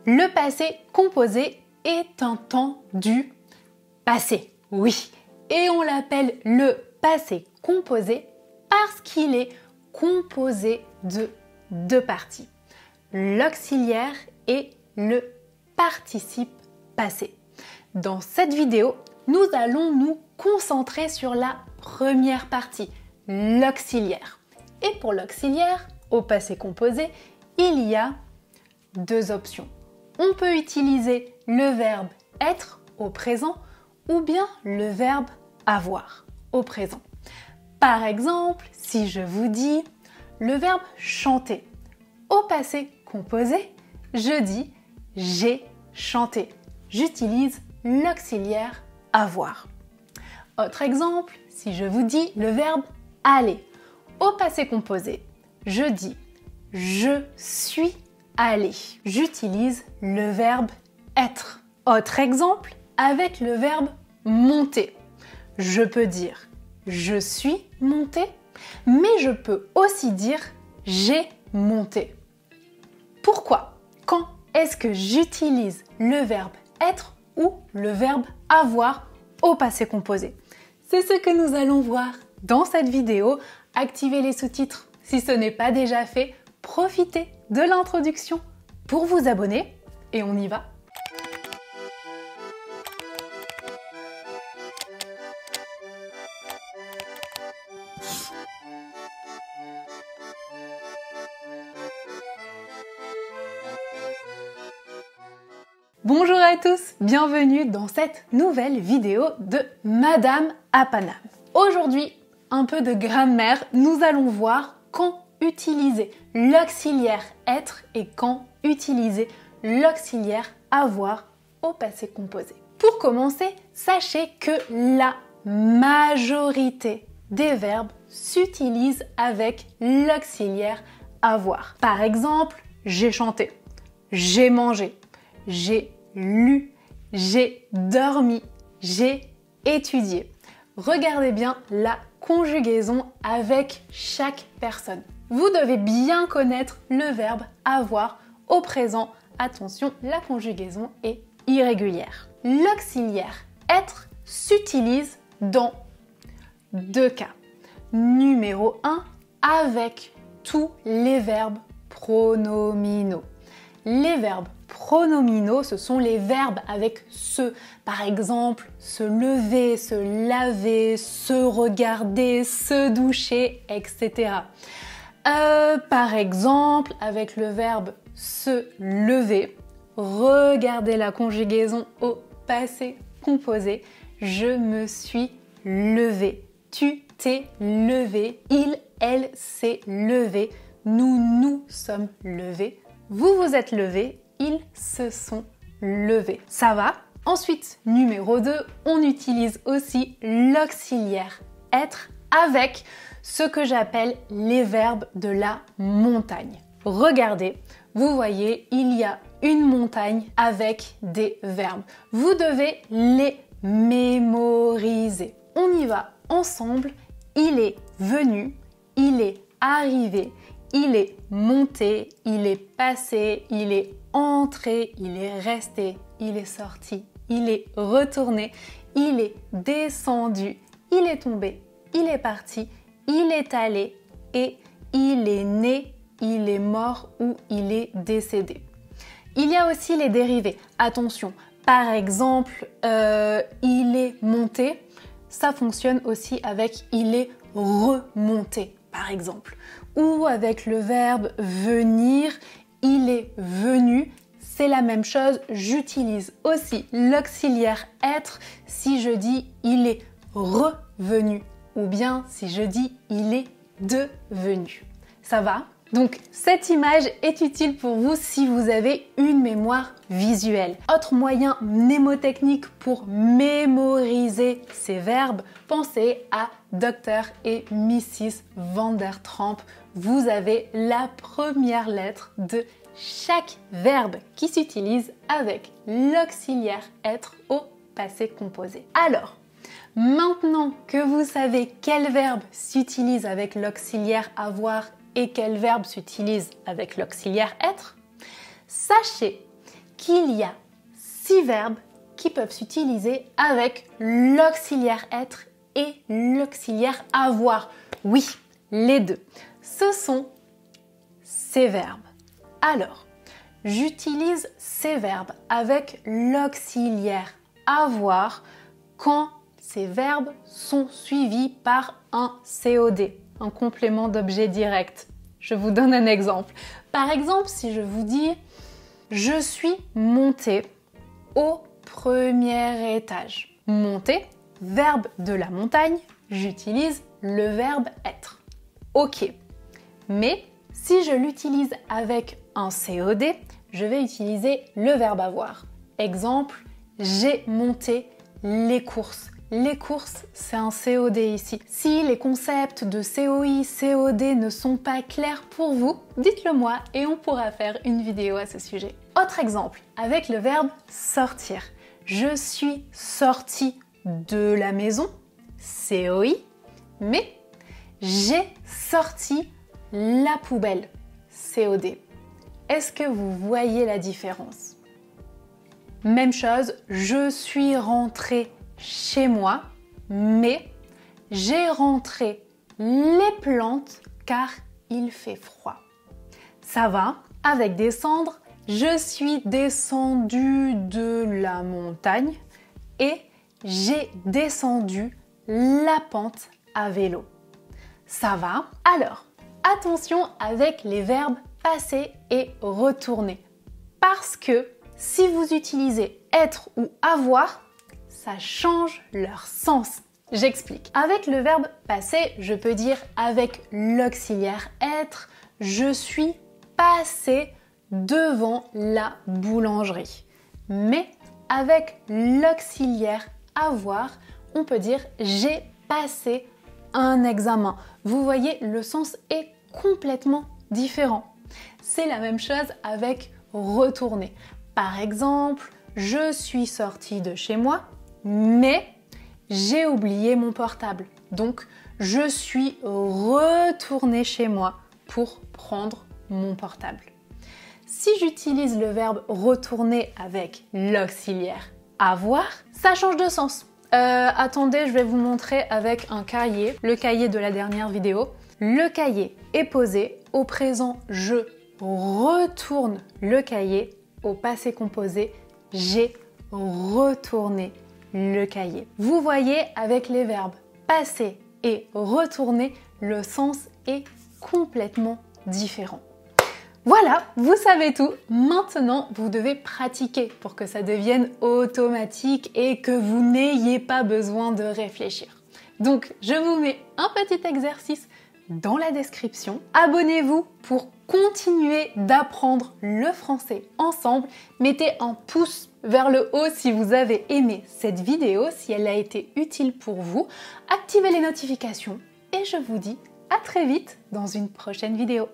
Le passé composé est un temps du passé, oui. Et on l'appelle le passé composé parce qu'il est composé de deux parties, l'auxiliaire et le participe passé. Dans cette vidéo, nous allons nous concentrer sur la première partie, l'auxiliaire. Et pour l'auxiliaire, au passé composé, il y a deux options. On peut utiliser le verbe être au présent ou bien le verbe avoir au présent. Par exemple, si je vous dis le verbe chanter, au passé composé, je dis j'ai chanté. J'utilise l'auxiliaire avoir. Autre exemple, si je vous dis le verbe aller, au passé composé, je dis je suis allé. J'utilise le verbe être. Autre exemple, avec le verbe monter. Je peux dire je suis monté, mais je peux aussi dire j'ai monté. Pourquoi? Quand est-ce que j'utilise le verbe être ou le verbe avoir au passé composé? C'est ce que nous allons voir dans cette vidéo. Activez les sous-titres si ce n'est pas déjà fait. Profitez de l'introduction pour vous abonner et on y va. Bonjour à tous, bienvenue dans cette nouvelle vidéo de Madame à Paname. Aujourd'hui, un peu de grammaire, nous allons voir quand utiliser l'auxiliaire être et quand utiliser l'auxiliaire avoir au passé composé. Pour commencer, sachez que la majorité des verbes s'utilisent avec l'auxiliaire avoir. Par exemple, j'ai chanté, j'ai mangé, j'ai lu, j'ai dormi, j'ai étudié. Regardez bien la conjugaison avec chaque personne. Vous devez bien connaître le verbe avoir au présent. Attention, la conjugaison est irrégulière. L'auxiliaire être s'utilise dans deux cas. Numéro 1, avec tous les verbes pronominaux. Les verbes pronominaux, ce sont les verbes avec se. Par exemple, se lever, se laver, se regarder, se doucher, etc. Par exemple, avec le verbe se lever, regardez la conjugaison au passé composé. Je me suis levé. Tu t'es levé. Il, elle s'est levé. Nous nous sommes levés. Vous vous êtes levés. Ils se sont levés. Ça va? Ensuite, numéro 2, on utilise aussi l'auxiliaire être avec ce que j'appelle les verbes de la montagne. Regardez, vous voyez, il y a une montagne avec des verbes. Vous devez les mémoriser. On y va ensemble. Il est venu, il est arrivé, il est monté, il est passé, il est entré, il est resté, il est sorti, il est retourné, il est descendu, il est tombé, il est parti, il est allé et il est né, il est mort ou il est décédé. Il y a aussi les dérivés. Attention, par exemple, il est monté, ça fonctionne aussi avec il est remonté, par exemple. Ou avec le verbe venir, il est venu, c'est la même chose. J'utilise aussi l'auxiliaire être si je dis il est revenu ou bien si je dis il est devenu. Ça va? Donc cette image est utile pour vous si vous avez une mémoire visuelle. Autre moyen mnémotechnique pour mémoriser ces verbes, pensez à Dr et Mrs Vandertramp. Vous avez la première lettre de chaque verbe qui s'utilise avec l'auxiliaire être au passé composé. Alors, maintenant que vous savez quel verbe s'utilise avec l'auxiliaire avoir et quel verbe s'utilise avec l'auxiliaire être, sachez qu'il y a 6 verbes qui peuvent s'utiliser avec l'auxiliaire être et l'auxiliaire avoir. Oui, les deux. Ce sont ces verbes. Alors, j'utilise ces verbes avec l'auxiliaire avoir quand ces verbes sont suivis par un COD, un complément d'objet direct. Je vous donne un exemple. Par exemple, si je vous dis « Je suis montée au premier étage ». Monter, verbe de la montagne, j'utilise le verbe être. Ok. Mais si je l'utilise avec un COD, je vais utiliser le verbe avoir. Exemple, j'ai monté les courses. Les courses, c'est un COD ici. Si les concepts de COI, COD ne sont pas clairs pour vous, dites-le moi et on pourra faire une vidéo à ce sujet. Autre exemple, avec le verbe sortir. Je suis sortie de la maison, COI, mais j'ai sorti la poubelle, COD. Est-ce que vous voyez la différence? Même chose, je suis rentrée chez moi, mais j'ai rentré les plantes car il fait froid. Ça va? Avec descendre, je suis descendue de la montagne et j'ai descendu la pente à vélo. Ça va? Alors, attention avec les verbes passer et retourner. Parce que si vous utilisez être ou avoir, ça change leur sens. J'explique. Avec le verbe passer, je peux dire avec l'auxiliaire être, je suis passé devant la boulangerie. Mais avec l'auxiliaire avoir, on peut dire j'ai passé un examen. Vous voyez, le sens est complètement différent. C'est la même chose avec retourner. Par exemple, je suis sortie de chez moi, mais j'ai oublié mon portable. Donc, je suis retournée chez moi pour prendre mon portable. Si j'utilise le verbe retourner avec l'auxiliaire avoir, ça change de sens. Attendez, je vais vous montrer avec un cahier, le cahier de la dernière vidéo. Le cahier est posé. Au présent, je retourne le cahier. Au passé composé, j'ai retourné le cahier. Vous voyez, avec les verbes passer et retourner, le sens est complètement différent. Voilà, vous savez tout. Maintenant, vous devez pratiquer pour que ça devienne automatique et que vous n'ayez pas besoin de réfléchir. Donc, je vous mets un petit exercice dans la description. Abonnez-vous pour continuer d'apprendre le français ensemble. Mettez un pouce vers le haut si vous avez aimé cette vidéo, si elle a été utile pour vous. Activez les notifications et je vous dis à très vite dans une prochaine vidéo.